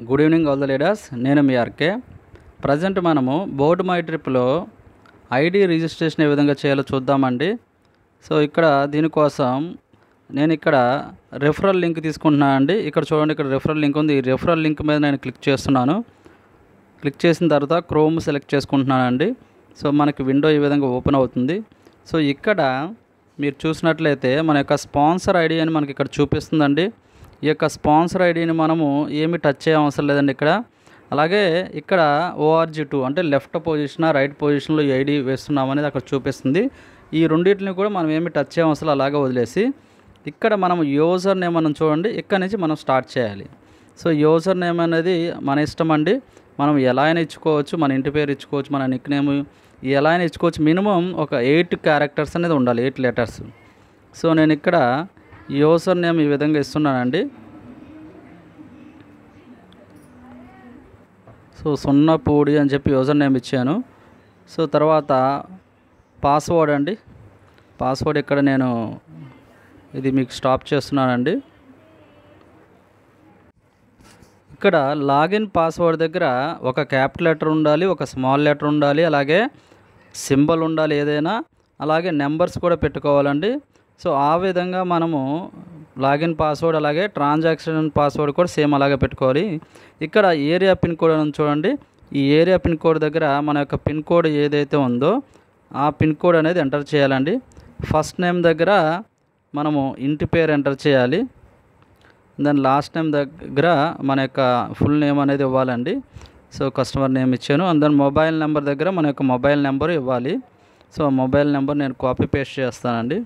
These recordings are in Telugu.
Good evening all the leaders. నేను మీ ఆర్కే. ప్రజెంట్ మనము బోర్డ్ మై ట్రిప్లో ఐడి రిజిస్ట్రేషన్ ఏ విధంగా చేయాలో చూద్దామండి. సో ఇక్కడ దీనికోసం నేను ఇక్కడ రెఫరల్ లింక్ తీసుకుంటున్నాను అండి. ఇక్కడ చూడండి, ఇక్కడ రెఫరల్ లింక్ ఉంది. ఈ రెఫరల్ లింక్ మీద నేను క్లిక్ చేస్తున్నాను. క్లిక్ చేసిన తర్వాత క్రోమ్ సెలెక్ట్ చేసుకుంటున్నాను అండి. సో మనకి విండో ఈ విధంగా ఓపెన్ అవుతుంది. సో ఇక్కడ మీరు చూసినట్లయితే మన యొక్క స్పాన్సర్ ఐడి అని మనకి ఇక్కడ చూపిస్తుందండి. ఈ యొక్క స్పాన్సర్ ఐడిని మనము ఏమి టచ్ చేయ అవసరం లేదండి ఇక్కడ. అలాగే ఇక్కడ ORG2 అంటే లెఫ్ట్ పొజిషన్ రైట్ పొజిషన్లో ఈ ఐడి వేస్తున్నాం అనేది అక్కడ చూపిస్తుంది. ఈ రెండింటిని కూడా మనం ఏమి టచ్ చేయ అవసరం, అలాగే వదిలేసి ఇక్కడ మనం యూజర్ నేమ్ మనం చూడండి, ఇక్కడ నుంచి మనం స్టార్ట్ చేయాలి. సో యూజర్ నేమ్ అనేది మన ఇష్టం అండి. మనం ఎలా అయినా ఇచ్చుకోవచ్చు, మన ఇంటి పేరు ఇచ్చుకోవచ్చు, మన నిక్ నేమ్ ఎలా అయినా ఇచ్చుకోవచ్చు. మినిమం ఒక 8 క్యారెక్టర్స్ అనేది ఉండాలి, 8 లెటర్స్. సో నేను ఇక్కడ యూజర్ నేమ్ ఈ విధంగా ఇస్తున్నానండి. సో సున్నపూడి అని చెప్పి యూజర్ నేమ్ ఇచ్చాను. సో తర్వాత పాస్వర్డ్ అండి. పాస్వర్డ్ ఇక్కడ నేను ఇది మీకు స్టాప్ చేస్తున్నానండి. ఇక్కడ లాగిన్ పాస్వర్డ్ దగ్గర ఒక క్యాపిటల్ లెటర్ ఉండాలి, ఒక స్మాల్ లెటర్ ఉండాలి, అలాగే సింబల్ ఉండాలి ఏదైనా, అలాగే నెంబర్స్ కూడా పెట్టుకోవాలండి. సో ఆ విధంగా మనము లాగిన్ పాస్వర్డ్ అలాగే ట్రాన్సాక్షన్ పాస్వర్డ్ కూడా సేమ్ అలాగే పెట్టుకోవాలి. ఇక్కడ ఏరియా పిన్ కోడ్ అని చూడండి. ఈ ఏరియా పిన్ కోడ్ దగ్గర మన యొక్క పిన్ కోడ్ ఏదైతే ఉందో ఆ పిన్ కోడ్ అనేది ఎంటర్ చేయాలండి. ఫస్ట్ నేమ్ దగ్గర మనము ఇంటి పేరు ఎంటర్ చేయాలి. దాని లాస్ట్ నేమ్ దగ్గర మన యొక్క ఫుల్ నేమ్ అనేది ఇవ్వాలండి. సో కస్టమర్ నేమ్ ఇచ్చాను. అండ్ దాని మొబైల్ నెంబర్ దగ్గర మన యొక్క మొబైల్ నెంబర్ ఇవ్వాలి. సో మొబైల్ నెంబర్ నేను కాపీ పేస్ట్ చేస్తానండి.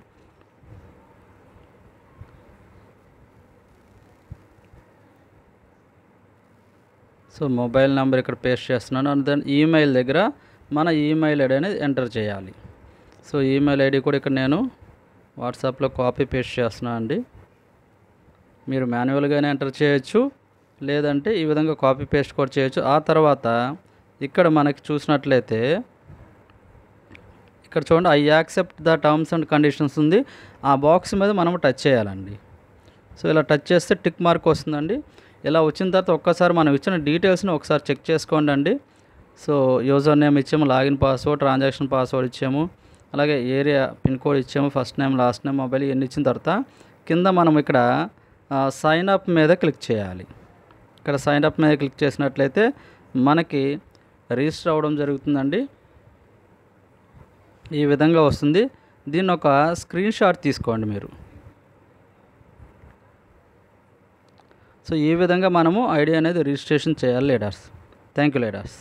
సో మొబైల్ నెంబర్ ఇక్కడ పేస్ట్ చేస్తున్నాను. అండ్ దెన్ ఈమెయిల్ దగ్గర మన ఈమెయిల్ ఐడి అనేది ఎంటర్ చేయాలి. సో ఈమెయిల్ ఐడి కూడా ఇక్కడ నేను వాట్సాప్లో కాపీ పేస్ట్ చేస్తున్నాను అండి. మీరు మాన్యువల్గానే ఎంటర్ చేయొచ్చు, లేదంటే ఈ విధంగా కాపీ పేస్ట్ కూడా చేయొచ్చు. ఆ తర్వాత ఇక్కడ మనకి చూసినట్లయితే ఇక్కడ చూడండి, I accept the terms and conditions ఉంది. ఆ బాక్స్ మీద మనం టచ్ చేయాలండి. సో ఇలా టచ్ చేస్తే టిక్ మార్క్ వస్తుందండి. ఇలా వచ్చిన తర్వాత ఒక్కసారి మనం ఇచ్చిన డీటెయిల్స్ని ఒకసారి చెక్ చేసుకోండి అండి. సో యూజర్ నేమ్ ఇచ్చాము, లాగిన్ పాస్వర్డ్, ట్రాన్సాక్షన్ పాస్వర్డ్ ఇచ్చాము, అలాగే ఏరియా పిన్ కోడ్ ఇచ్చాము, first name last name mobile ఇవన్నీ ఇచ్చిన తర్వాత కింద మనం ఇక్కడ సైన్ అప్ మీద క్లిక్ చేయాలి. ఇక్కడ సైన్ అప్ మీద క్లిక్ చేసినట్లయితే మనకి రిజిస్టర్ అవ్వడం జరుగుతుందండి. ఈ విధంగా వస్తుంది. దీన్ని ఒక స్క్రీన్ షాట్ తీసుకోండి మీరు. సో ఈ విధంగా మనము ఐడి అనేది రిజిస్ట్రేషన్ చేయాలి లీడర్స్. Thank you leaders.